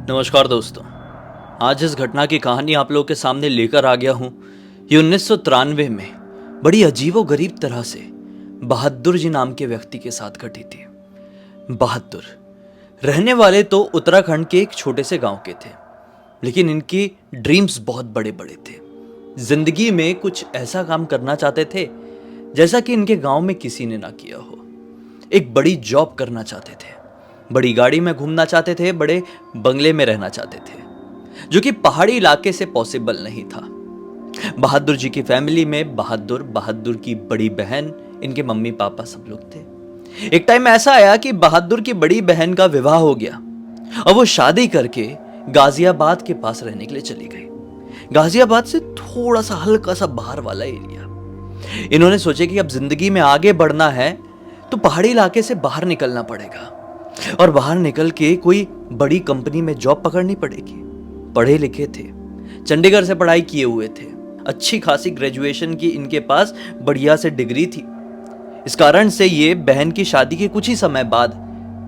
नमस्कार दोस्तों। आज इस घटना की कहानी आप लोगों के सामने लेकर आ गया हूँ। ये 1993 में बड़ी अजीबो गरीब तरह से बहादुर जी नाम के व्यक्ति के साथ घटी थी। बहादुर रहने वाले तो उत्तराखंड के एक छोटे से गांव के थे, लेकिन इनकी ड्रीम्स बहुत बड़े बड़े थे। जिंदगी में कुछ ऐसा काम करना चाहते थे जैसा कि इनके गांव में किसी ने ना किया हो। एक बड़ी जॉब करना चाहते थे, बड़ी गाड़ी में घूमना चाहते थे, बड़े बंगले में रहना चाहते थे, जो कि पहाड़ी इलाके से पॉसिबल नहीं था। बहादुर जी की फैमिली में बहादुर की बड़ी बहन, इनके मम्मी पापा सब लोग थे। एक टाइम ऐसा आया कि बहादुर की बड़ी बहन का विवाह हो गया और वो शादी करके गाजियाबाद के पास रहने के लिए चली गई। गाजियाबाद से थोड़ा सा हल्का सा बाहर वाला एरिया। इन्होंने सोचे कि अब जिंदगी में आगे बढ़ना है तो पहाड़ी इलाके से बाहर निकलना पड़ेगा और बाहर निकल के कोई बड़ी कंपनी में जॉब पकड़नी पड़ेगी। पढ़े लिखे थे, चंडीगढ़ से पढ़ाई किए हुए थे, अच्छी खासी ग्रेजुएशन की इनके पास बढ़िया से डिग्री थी। इस कारण से ये बहन की शादी के कुछ ही समय बाद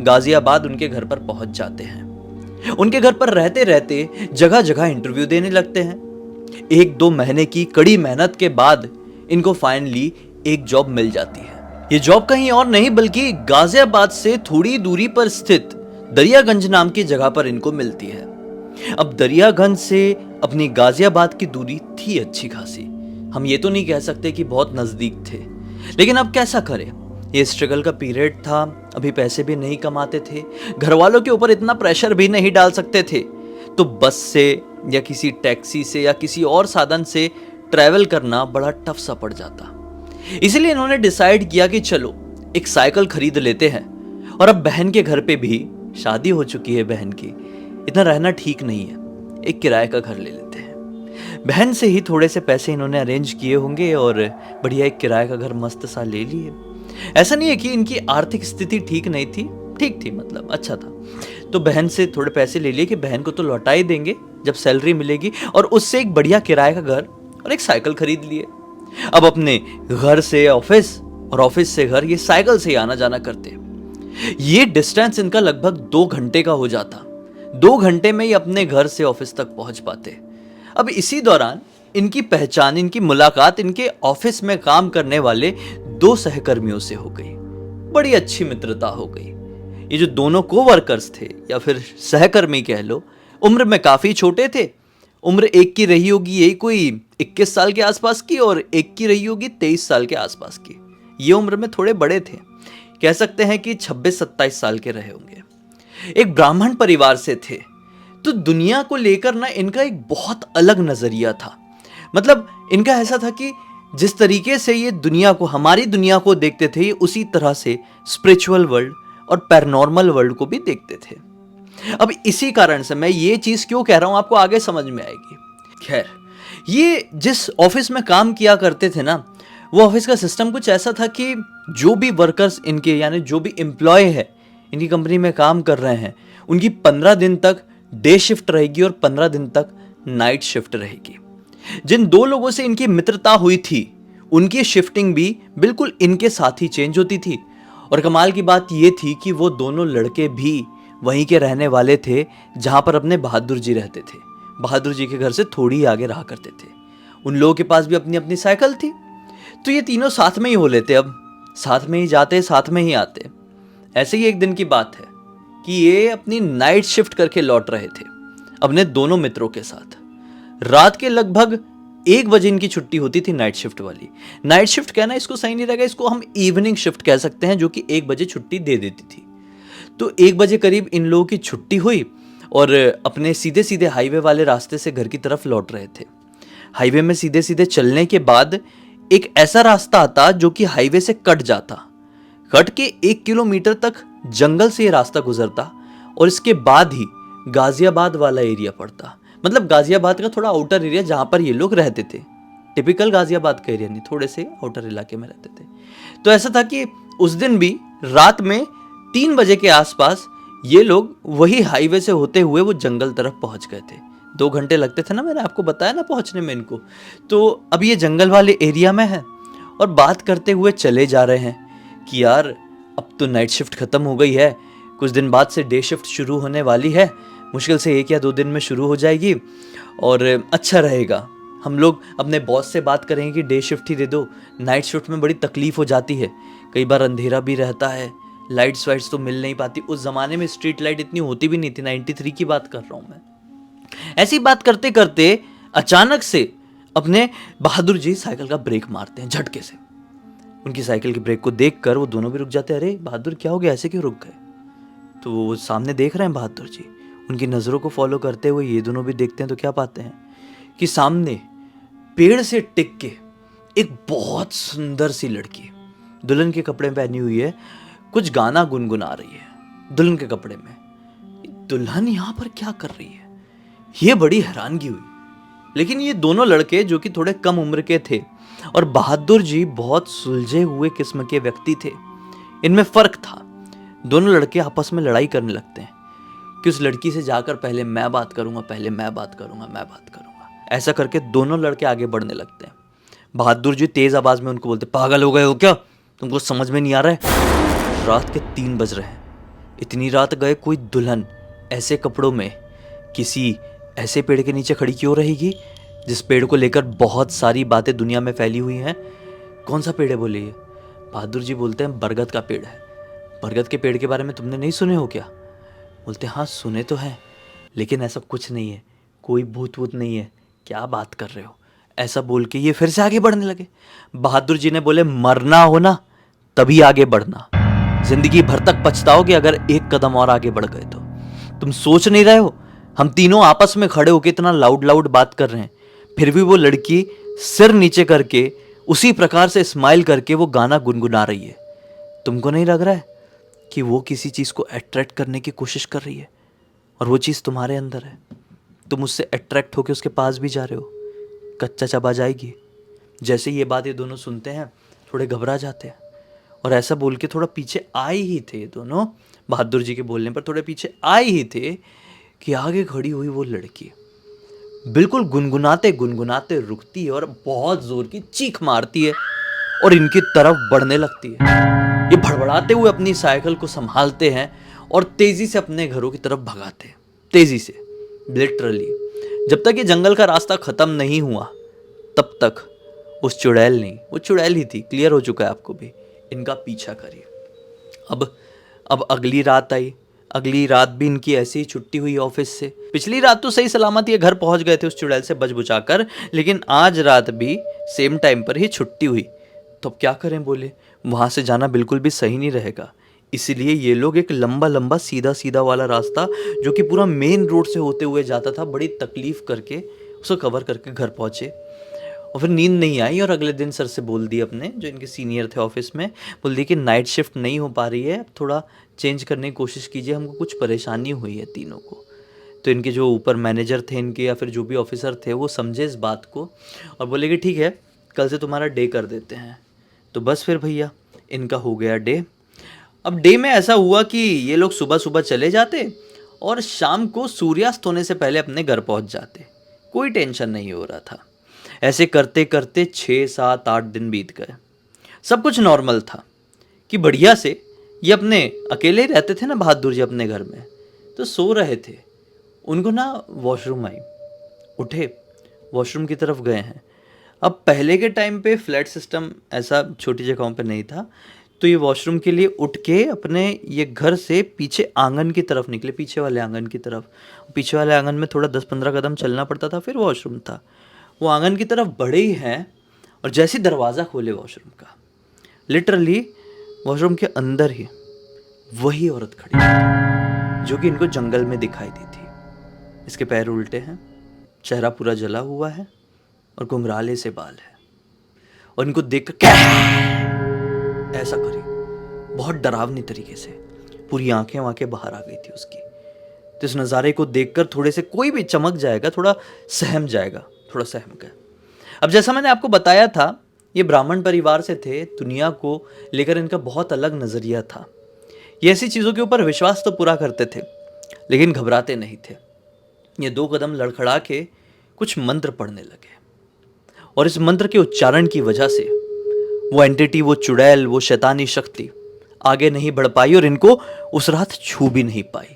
गाजियाबाद उनके घर पर पहुंच जाते हैं। उनके घर पर रहते रहते जगह जगह इंटरव्यू देने लगते हैं। 1-2 महीने की कड़ी मेहनत के बाद इनको फाइनली एक जॉब मिल जाती है। ये जॉब कहीं और नहीं बल्कि गाजियाबाद से थोड़ी दूरी पर स्थित दरियागंज नाम की जगह पर इनको मिलती है। अब दरियागंज से अपनी गाजियाबाद की दूरी थी अच्छी खासी। हम ये तो नहीं कह सकते कि बहुत नजदीक थे, लेकिन अब कैसा करें, ये स्ट्रगल का पीरियड था। अभी पैसे भी नहीं कमाते थे, घर वालों के ऊपर इतना प्रेशर भी नहीं डाल सकते थे, तो बस से या किसी टैक्सी से या किसी और साधन से ट्रैवल करना बड़ा टफ सा पड़ जाता। इसलिए इन्होंने डिसाइड किया कि चलो एक साइकिल खरीद लेते हैं। और अब बहन के घर पे भी शादी हो चुकी है बहन की, इतना रहना ठीक नहीं है, एक किराए का घर ले लेते हैं। बहन से ही थोड़े से पैसे इन्होंने अरेंज किए होंगे और बढ़िया एक किराए का घर मस्त सा ले लिए। ऐसा नहीं है कि इनकी आर्थिक स्थिति ठीक नहीं थी, ठीक थी, मतलब अच्छा था। तो बहन से थोड़े पैसे ले लिए कि बहन को तो लौटा ही देंगे जब सैलरी मिलेगी, और उससे एक बढ़िया किराए का घर और एक साइकिल खरीद लिए। अब अपने घर से ऑफिस और ऑफिस से घर ये साइकिल से ही आना जाना करते। ये डिस्टेंस इनका लगभग 2 घंटे का हो जाता। 2 घंटे में ही अपने घर से ऑफिस तक पहुंच पाते। अब इसी दौरान इनकी पहचान, इनकी मुलाकात इनके ऑफिस में काम करने वाले 2 सहकर्मियों से हो गई। बड़ी अच्छी मित्रता हो गई। ये जो दोनों कोवर्कर्स थे या फिर सहकर्मी कह लो, उम्र में काफी छोटे थे। उम्र एक की रही होगी यही कोई 21 साल के आसपास की, और एक की रही होगी 23 साल के आसपास की। ये उम्र में थोड़े बड़े थे, कह सकते हैं कि 26-27 साल के रहे होंगे। एक ब्राह्मण परिवार से थे, तो दुनिया को लेकर ना इनका एक बहुत अलग नजरिया था। मतलब इनका ऐसा था कि जिस तरीके से ये दुनिया को, हमारी दुनिया को देखते थे, ये उसी तरह से स्पिरिचुअल वर्ल्ड और पैरानॉर्मल वर्ल्ड को भी देखते थे। अब इसी कारण से मैं ये चीज क्यों कह रहा हूं आपको आगे समझ में आएगी। खैर, ये जिस ऑफिस में काम किया करते थे ना, वो ऑफिस का सिस्टम कुछ ऐसा था कि जो भी वर्कर्स इनके, यानी जो भी एम्प्लॉय है इनकी कंपनी में काम कर रहे हैं, उनकी 15 दिन तक डे शिफ्ट रहेगी और 15 दिन तक नाइट शिफ्ट रहेगी। जिन 2 लोगों से इनकी मित्रता हुई थी, उनकी शिफ्टिंग भी बिल्कुल इनके साथ ही चेंज होती थी। और कमाल की बात यह थी कि वो दोनों लड़के भी वहीं के रहने वाले थे जहां पर अपने बहादुर जी रहते थे। बहादुर जी के घर से थोड़ी आगे रहा करते थे। उन लोगों के पास भी अपनी अपनी साइकिल थी, तो ये तीनों साथ में ही हो लेते। अब साथ में ही जाते, साथ में ही आते। ऐसे ही एक दिन की बात है कि ये अपनी नाइट शिफ्ट करके लौट रहे थे अपने दोनों मित्रों के साथ। रात के लगभग 1 बजे इनकी छुट्टी होती थी, नाइट शिफ्ट वाली। नाइट शिफ्ट कहना इसको सही नहीं रहेगा, इसको हम इवनिंग शिफ्ट कह सकते हैं, जो कि 1 बजे छुट्टी दे देती थी। तो 1 बजे करीब इन लोगों की छुट्टी हुई और अपने सीधे सीधे हाईवे वाले रास्ते से घर की तरफ लौट रहे थे। हाईवे में सीधे सीधे चलने के बाद एक ऐसा रास्ता आता जो कि हाईवे से कट जाता। कट के 1 किलोमीटर तक जंगल से ये रास्ता गुजरता और इसके बाद ही गाजियाबाद वाला एरिया पड़ता। मतलब गाजियाबाद का थोड़ा आउटर एरिया जहां पर ये लोग रहते थे। टिपिकल गाजियाबाद का एरिया नहीं, थोड़े से आउटर इलाके में रहते थे। तो ऐसा था कि उस दिन भी रात में 3 बजे के आसपास ये लोग वही हाईवे से होते हुए वो जंगल तरफ पहुंच गए थे। 2 घंटे लगते थे ना, मैंने आपको बताया ना पहुंचने में इनको। तो अब ये जंगल वाले एरिया में है और बात करते हुए चले जा रहे हैं कि यार अब तो नाइट शिफ्ट खत्म हो गई है, कुछ दिन बाद से डे शिफ्ट शुरू होने वाली है, मुश्किल से 1 या 2 दिन में शुरू हो जाएगी और अच्छा रहेगा। हम लोग अपने बॉस से बात करेंगे कि डे शिफ्ट ही दे दो, नाइट शिफ्ट में बड़ी तकलीफ हो जाती है, कई बार अंधेरा भी रहता है, लाइट्स वाइट्स तो मिल नहीं पाती। उस ज़माने में स्ट्रीट लाइट इतनी होती भी नहीं थी, 93 की बात कर रहा हूँ मैं। ऐसी बात करते करते अचानक से अपने बहादुर जी साइकिल का ब्रेक मारते हैं झटके से। उनकी साइकिल के ब्रेक को देखकर वो दोनों भी रुक जाते हैं। अरे बहादुर क्या हो गया, ऐसे क्यों रुक गए? तो वो सामने देख रहे हैं बहादुर जी, उनकी नज़रों को फॉलो करते हुए ये दोनों भी देखते हैं तो क्या पाते हैं कि सामने पेड़ से टिक के एक बहुत सुंदर सी लड़की दुल्हन के कपड़े पहनी हुई है, कुछ गाना गुनगुना रही है दुल्हन के कपड़े में। दुल्हन यहाँ पर क्या कर रही है, ये बड़ी हैरानगी हुई। लेकिन ये दोनों लड़के जो कि थोड़े कम उम्र के थे और बहादुर जी बहुत सुलझे हुए किस्म के व्यक्ति थे, इनमें फर्क था। दोनों लड़के आपस में लड़ाई करने लगते हैं कि उस लड़की से जाकर पहले मैं बात करूंगा, पहले मैं बात करूंगा, मैं बात करूंगा। ऐसा करके दोनों लड़के आगे बढ़ने लगते हैं। बहादुर जी तेज आवाज में उनको बोलते, पागल हो गए हो क्या, तुमको समझ में नहीं आ रहा है? रात के 3 बज रहे हैं, इतनी रात गए कोई दुल्हन ऐसे कपड़ों में किसी ऐसे पेड़ के नीचे खड़ी क्यों रहेगी जिस पेड़ को लेकर बहुत सारी बातें दुनिया में फैली हुई हैं? कौन सा पेड़ है बोले ये? बहादुर जी बोलते हैं बरगद का पेड़ है। बरगद के पेड़ के बारे में तुमने नहीं सुने हो क्या? बोलते हाँ सुने तो हैं, लेकिन ऐसा कुछ नहीं है, कोई भूत वूत नहीं है, क्या बात कर रहे हो? ऐसा बोल के ये फिर से आगे बढ़ने लगे। बहादुर जी ने बोले मरना हो ना तभी आगे बढ़ना, जिंदगी भर तक पछताओगे अगर एक कदम और आगे बढ़ गए तो। तुम सोच नहीं रहे हो, हम तीनों आपस में खड़े होकर इतना लाउड बात कर रहे हैं, फिर भी वो लड़की सिर नीचे करके उसी प्रकार से स्माइल करके वो गाना गुनगुना रही है। तुमको नहीं लग रहा है कि वो किसी चीज को अट्रैक्ट करने की कोशिश कर रही है और वो चीज तुम्हारे अंदर है? तुम उससे अट्रैक्ट होकर उसके पास भी जा रहे हो, कच्चा चबा जाएगी। जैसे ये बात ये दोनों सुनते हैं थोड़े घबरा जाते हैं और ऐसा बोल के थोड़ा पीछे आए ही थे ये दोनों, बहादुर जी के बोलने पर थोड़े पीछे आए ही थे कि आगे खड़ी हुई वो लड़की बिल्कुल गुनगुनाते गुनगुनाते रुकती है और बहुत जोर की चीख मारती है और इनकी तरफ बढ़ने लगती है। ये भड़बड़ाते हुए अपनी साइकिल को संभालते हैं और तेजी से अपने घरों की तरफ भगाते हैं, तेजी से, लिटरली। जब तक ये जंगल का रास्ता खत्म नहीं हुआ तब तक उस चुड़ैल ने, वो चुड़ैल ही थी, क्लियर हो चुका है आपको भी, इनका पीछा करिए। अब अगली रात आई। अगली रात भी इनकी ऐसी ही छुट्टी हुई ऑफिस से। पिछली रात तो सही सलामत ये घर पहुंच गए थे उस चुड़ैल से बच बुचा कर, लेकिन आज रात भी सेम टाइम पर ही छुट्टी हुई। तो अब क्या करें बोले, वहां से जाना बिल्कुल भी सही नहीं रहेगा, इसीलिए ये लोग एक लंबा लंबा सीधा सीधा वाला रास्ता जो कि पूरा मेन रोड से होते हुए जाता था, बड़ी तकलीफ करके उसको कवर करके घर पहुंचे। और फिर नींद नहीं आई और अगले दिन सर से बोल दिए अपने जो इनके सीनियर थे ऑफिस में, बोल दिए कि नाइट शिफ्ट नहीं हो पा रही है, अब थोड़ा चेंज करने की कोशिश कीजिए, हमको कुछ परेशानी हुई है तीनों को। तो इनके जो ऊपर मैनेजर थे इनके या फिर जो भी ऑफिसर थे वो समझे इस बात को और बोले कि ठीक है कल से तुम्हारा डे कर देते हैं। तो बस फिर भैया इनका हो गया डे। अब डे में ऐसा हुआ कि ये लोग सुबह सुबह चले जाते और शाम को सूर्यास्त होने से पहले अपने घर पहुंच जाते, कोई टेंशन नहीं हो रहा था। ऐसे करते करते 6, 7, 8 दिन बीत गए। सब कुछ नॉर्मल था कि बढ़िया से ये अपने अकेले ही रहते थे ना बहादुर जी अपने घर में, तो सो रहे थे। उनको ना वॉशरूम आई, उठे वॉशरूम की तरफ गए हैं। अब पहले के टाइम पे फ्लैट सिस्टम ऐसा छोटी जगहों पे नहीं था, तो ये वॉशरूम के लिए उठ के अपने ये घर से पीछे आंगन की तरफ निकले, पीछे वाले आंगन की तरफ। पीछे वाले आंगन में थोड़ा 10-15 कदम चलना पड़ता था, फिर वॉशरूम था। वो आंगन की तरफ बढ़े ही हैं और जैसे दरवाज़ा खोले वॉशरूम का, लिटरली वॉशरूम के अंदर ही वही औरत खड़ी थी जो कि इनको जंगल में दिखाई दी थी। इसके पैर उल्टे हैं, चेहरा पूरा जला हुआ है और घुंघराले से बाल है और इनको देख कर ऐसा करी बहुत डरावनी तरीके से, पूरी आंखें वांखें बाहर आ गई थी उसकी। तो इस नज़ारे को देखकर थोड़े से कोई भी चमक जाएगा, थोड़ा सहम जाएगा, थोड़ा सहम गया। अब जैसा मैंने आपको बताया था ये ब्राह्मण परिवार से थे, दुनिया को लेकर इनका बहुत अलग नज़रिया था। ये ऐसी चीज़ों के ऊपर विश्वास तो पूरा करते थे लेकिन घबराते नहीं थे। ये 2 कदम लड़खड़ा के कुछ मंत्र पढ़ने लगे और इस मंत्र के उच्चारण की वजह से वो एंटिटी, वो चुड़ैल, वो शैतानी शक्ति आगे नहीं बढ़ पाई और इनको उस रात छू भी नहीं पाई।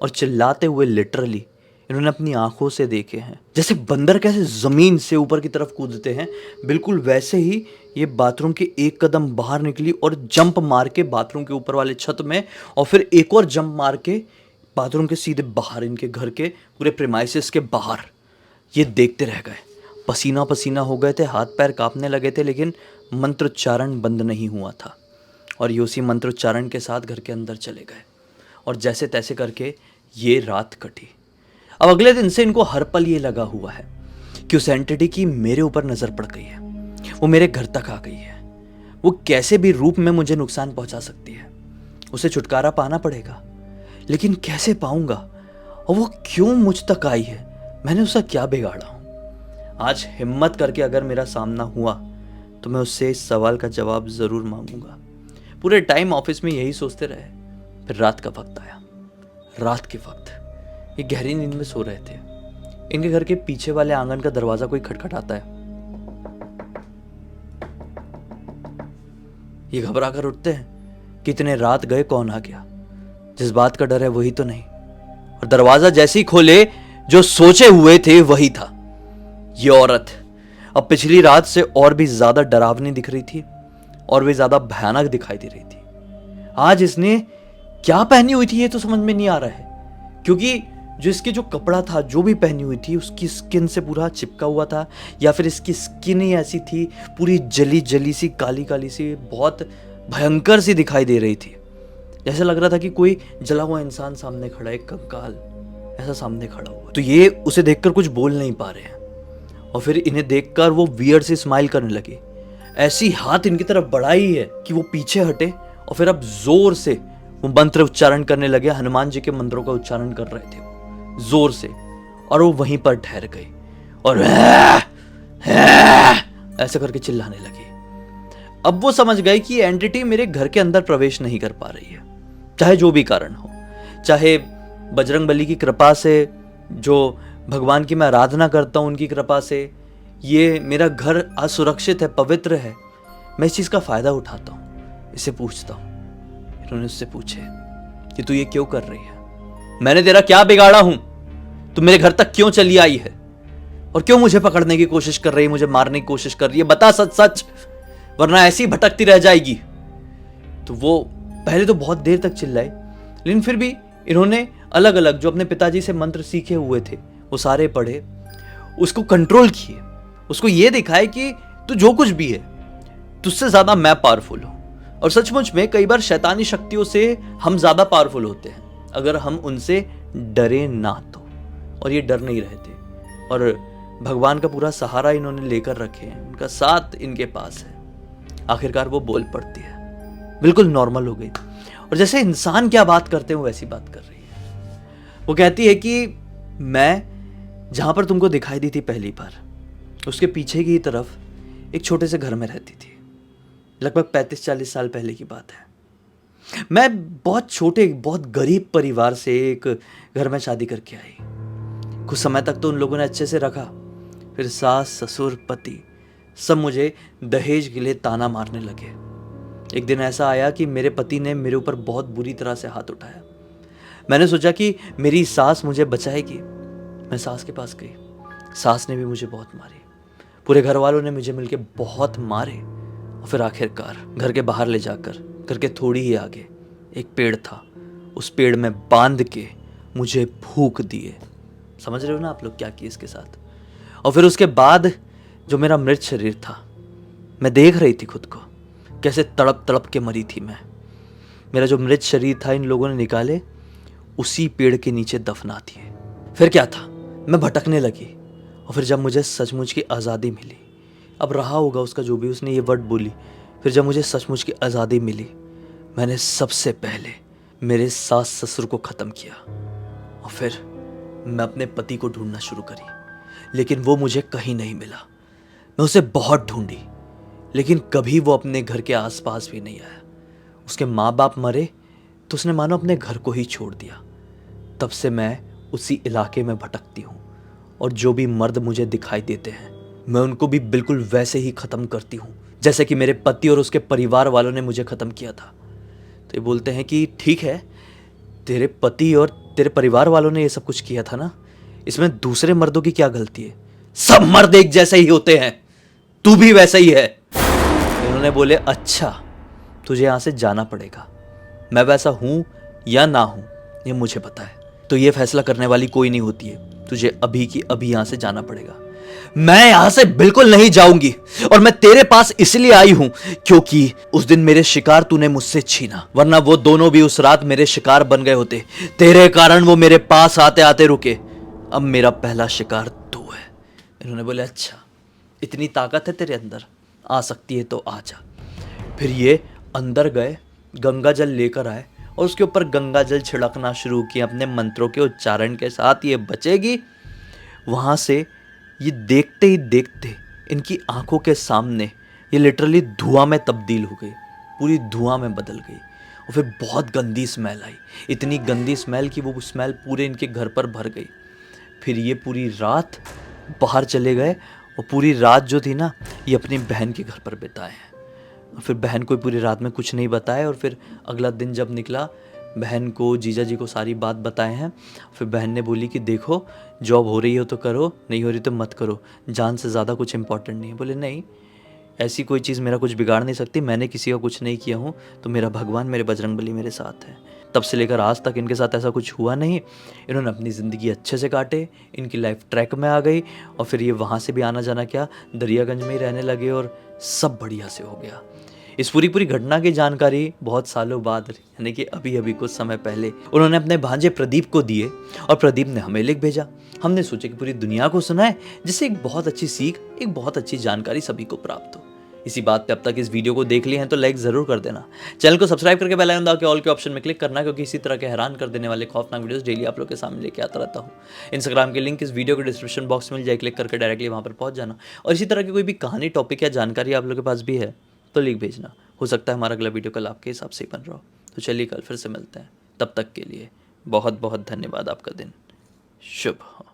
और चिल्लाते हुए लिटरली इन्होंने अपनी आंखों से देखे हैं। जैसे बंदर कैसे ज़मीन से ऊपर की तरफ कूदते हैं, बिल्कुल वैसे ही ये बाथरूम के एक कदम बाहर निकली और जंप मार के बाथरूम के ऊपर वाले छत में, और फिर एक और जंप मार के बाथरूम के सीधे बाहर, इनके घर के पूरे प्रेमाइसिस के बाहर। ये देखते रह गए, पसीना पसीना हो गए थे, हाथ पैर कांपने लगे थे, लेकिन मंत्रोच्चारण बंद नहीं हुआ था। और ये उसी मंत्रोच्चारण के साथ घर के अंदर चले गए और जैसे तैसे करके ये रात कटी। अब अगले दिन से इनको हर पल ये लगा हुआ है कि उस एंटिटी की मेरे ऊपर नज़र पड़ गई है, वो मेरे घर तक आ गई है, वो कैसे भी रूप में मुझे नुकसान पहुंचा सकती है। उसे छुटकारा पाना पड़ेगा, लेकिन कैसे पाऊंगा, और वो क्यों मुझ तक आई है, मैंने उसका क्या बिगाड़ा हूं। आज हिम्मत करके अगर मेरा सामना हुआ तो मैं उससे इस सवाल का जवाब ज़रूर मांगूंगा। पूरे टाइम ऑफिस में यही सोचते रहे। फिर रात का वक्त आया। रात के वक्त ये गहरी नींद में सो रहे थे। इनके घर के पीछे वाले आंगन का दरवाजा कोई खटखटाता है। ये घबरा कर उठते हैं कि इतने रात गए, कौन आ गया। जिस बात का डर है वही तो नहीं। और दरवाजा जैसे ही खोले, जो सोचे हुए थे वही था। ये औरत अब पिछली रात से और भी ज्यादा डरावनी दिख रही थी और भी ज्यादा भयानक दिखाई दे रही थी। आज इसने क्या पहनी हुई थी ये तो समझ में नहीं आ रहा है, क्योंकि जो इसके जो कपड़ा था, जो भी पहनी हुई थी, उसकी स्किन से पूरा चिपका हुआ था, या फिर इसकी स्किन ही ऐसी थी, पूरी जली जली सी, काली काली सी, बहुत भयंकर सी दिखाई दे रही थी। जैसे लग रहा था कि कोई जला हुआ इंसान सामने खड़ा है, एक कंकाल ऐसा सामने खड़ा हुआ। तो ये उसे देखकर कुछ बोल नहीं पा रहे हैं, और फिर इन्हें देखकर वो वियर्ड सी स्माइल करने लगे। ऐसी हाथ इनकी तरफ बढ़ाई है कि वो पीछे हटे, और फिर अब जोर से वो मंत्र उच्चारण करने लगे। हनुमान जी के मंत्रों का उच्चारण कर रहे थे जोर से, और वो वहीं पर ठहर गए और ऐसे करके चिल्लाने लगे। अब वो समझ गए कि ये एंटिटी मेरे घर के अंदर प्रवेश नहीं कर पा रही है, चाहे जो भी कारण हो। चाहे बजरंगबली की कृपा से, जो भगवान की मैं आराधना करता हूं उनकी कृपा से, ये मेरा घर असुरक्षित है, पवित्र है, मैं इस चीज का फायदा उठाता हूं। इसे पूछता हूं। इन्होंने उससे पूछे कि तू ये क्यों कर रही है, मैंने तेरा क्या बिगाड़ा हूं, तू मेरे घर तक क्यों चली आई है, और क्यों मुझे पकड़ने की कोशिश कर रही है, मुझे मारने की कोशिश कर रही है, बता सच सच, वरना ऐसी भटकती रह जाएगी। तो वो पहले तो बहुत देर तक चिल्लाई, लेकिन फिर भी इन्होंने अलग अलग जो अपने पिताजी से मंत्र सीखे हुए थे वो सारे पढ़े, उसको कंट्रोल किए, उसको ये दिखाए कि तू जो कुछ भी है, तुझसे ज्यादा मैं पावरफुल हूं। और सचमुच में कई बार शैतानी शक्तियों से हम ज्यादा पावरफुल होते हैं अगर हम उनसे डरे ना तो, और ये डर नहीं रहे थे। और भगवान का पूरा सहारा इन्होंने लेकर रखे हैं, उनका साथ इनके पास है। आखिरकार वो बोल पड़ती है, बिल्कुल नॉर्मल हो गई, और जैसे इंसान क्या बात करते हैं वैसी बात कर रही है। वो कहती है कि मैं जहां पर तुमको दिखाई दी थी पहली बार, उसके पीछे की तरफ एक छोटे से घर में रहती थी। लगभग 35-40 साल पहले की बात है। मैं बहुत छोटे, बहुत गरीब परिवार से एक घर में शादी करके आई। कुछ समय तक तो उन लोगों ने अच्छे से रखा, फिर सास, ससुर, पति सब मुझे दहेज के लिए ताना मारने लगे। एक दिन ऐसा आया कि मेरे पति ने मेरे ऊपर बहुत बुरी तरह से हाथ उठाया। मैंने सोचा कि मेरी सास मुझे बचाएगी। मैं सास के पास गई, सास ने भी मुझे बहुत मारी, पूरे घर वालों ने मुझे मिलके बहुत मारे, और फिर आखिरकार घर के बाहर ले जाकर, घर के थोड़ी ही आगे एक पेड़ था, उस पेड़ में बांध के मुझे फूंक दिए। समझ रहे हो ना आप लोग क्या किए इसके साथ। और फिर उसके बाद जो मेरा मृत शरीर था, मैं देख रही थी खुद को कैसे तड़प तड़प के मरी थी मैं। मेरा जो मृत शरीर था इन लोगों ने निकाले, उसी पेड़ के नीचे दफना दिए। फिर क्या था, मैं भटकने लगी, और फिर जब मुझे सचमुच की आज़ादी मिली, अब रहा होगा उसका जो भी उसने ये वर्ड बोली, फिर जब मुझे सचमुच की आज़ादी मिली, मैंने सबसे पहले मेरे सास ससुर को ख़त्म किया, और फिर मैं अपने पति को ढूंढना शुरू करी, लेकिन वो मुझे कहीं नहीं मिला। मैं उसे बहुत ढूंढी, लेकिन कभी वो अपने घर के आसपास भी नहीं आया। उसके माँ बाप मरे तो उसने मानो अपने घर को ही छोड़ दिया। तब से मैं उसी इलाके में भटकती हूँ, और जो भी मर्द मुझे दिखाई देते हैं मैं उनको भी बिल्कुल वैसे ही ख़त्म करती हूँ जैसे कि मेरे पति और उसके परिवार वालों ने मुझे ख़त्म किया था। तो ये बोलते हैं कि ठीक है, तेरे पति और तेरे परिवार वालों ने ये सब कुछ किया था ना, इसमें दूसरे मर्दों की क्या गलती है? सब मर्द एक जैसे ही होते हैं, तू भी वैसा ही है। उन्होंने बोले अच्छा, तुझे यहां से जाना पड़ेगा। मैं वैसा हूं या ना हूं ये मुझे पता है, तो ये फैसला करने वाली कोई नहीं होती है। तुझे अभी की अभी यहां से जाना पड़ेगा। मैं यहां से बिल्कुल नहीं जाऊंगी, और मैं तेरे पास इसलिए आई हूं क्योंकि उस दिन मेरे शिकार तूने मुझसे छीना, वरना वो दोनों भी उस रात मेरे शिकार बन गए होते। तेरे कारण वो मेरे पास आते आते रुके। अब मेरा पहला शिकार तू है। इन्होंने बोले अच्छा, इतनी ताकत है तेरे अंदर, आ सकती है तो आ जा। फिर ये अंदर गए, गंगा जल लेकर आए और उसके ऊपर गंगा जल छिड़कना शुरू किया अपने मंत्रों के उच्चारण के साथ। ये बचेगी। वहाँ से ये देखते ही देखते इनकी आंखों के सामने ये लिटरली धुआं में तब्दील हो गई, पूरी धुआं में बदल गई। और फिर बहुत गंदी स्मेल आई, इतनी गंदी स्मेल कि वो स्मेल पूरे इनके घर पर भर गई। फिर ये पूरी रात बाहर चले गए और पूरी रात जो थी ना, ये अपनी बहन के घर पर बिताए हैं। और फिर बहन को पूरी रात में कुछ नहीं बताया, और फिर अगला दिन जब निकला, बहन को जीजा जी को सारी बात बताए हैं। फिर बहन ने बोली कि देखो, जॉब हो रही हो तो करो, नहीं हो रही तो मत करो, जान से ज़्यादा कुछ इंपॉर्टेंट नहीं है। बोले नहीं, ऐसी कोई चीज़ मेरा कुछ बिगाड़ नहीं सकती, मैंने किसी का कुछ नहीं किया हूँ, तो मेरा भगवान, मेरे बजरंगबली मेरे साथ है। तब से लेकर आज तक इनके साथ ऐसा कुछ हुआ नहीं। इन्होंने अपनी ज़िंदगी अच्छे से काटे, इनकी लाइफ ट्रैक में आ गई, और फिर ये वहाँ से भी आना जाना क्या, दरियागंज में ही रहने लगे, और सब बढ़िया से हो गया। इस पूरी घटना की जानकारी बहुत सालों बाद, यानी कि अभी अभी कुछ समय पहले, उन्होंने अपने भांजे प्रदीप को दिए, और प्रदीप ने हमें लिख भेजा। हमने सोचा कि पूरी दुनिया को सुनाए, जिससे एक बहुत अच्छी सीख, एक बहुत अच्छी जानकारी सभी को प्राप्त हो। इसी बात पे अब तक इस वीडियो को देख लिए हैं तो लाइक जरूर कर देना। चैनल को सब्सक्राइब करके बेल आइकन दबा के ऑल के ऑप्शन में क्लिक करना, क्योंकि इसी तरह के हैरान कर देने वाले खौफनाक वीडियोस डेली आप लोग के सामने लेके आता रहता हूँ। इंस्टाग्राम के लिंक इस वीडियो के डिस्क्रिप्शन बॉक्स में मिल जाए, क्लिक करके डायरेक्टली वहाँ पर पहुँच जाना। और इसी तरह की कोई भी कहानी, टॉपिक या जानकारी आप लोग के पास भी है तो लिख भेजना। हो सकता है हमारा अगला वीडियो कल आपके हिसाब से ही बन रहा हो। तो चलिए कल फिर से मिलते हैं, तब तक के लिए बहुत बहुत धन्यवाद। आपका दिन शुभ हो।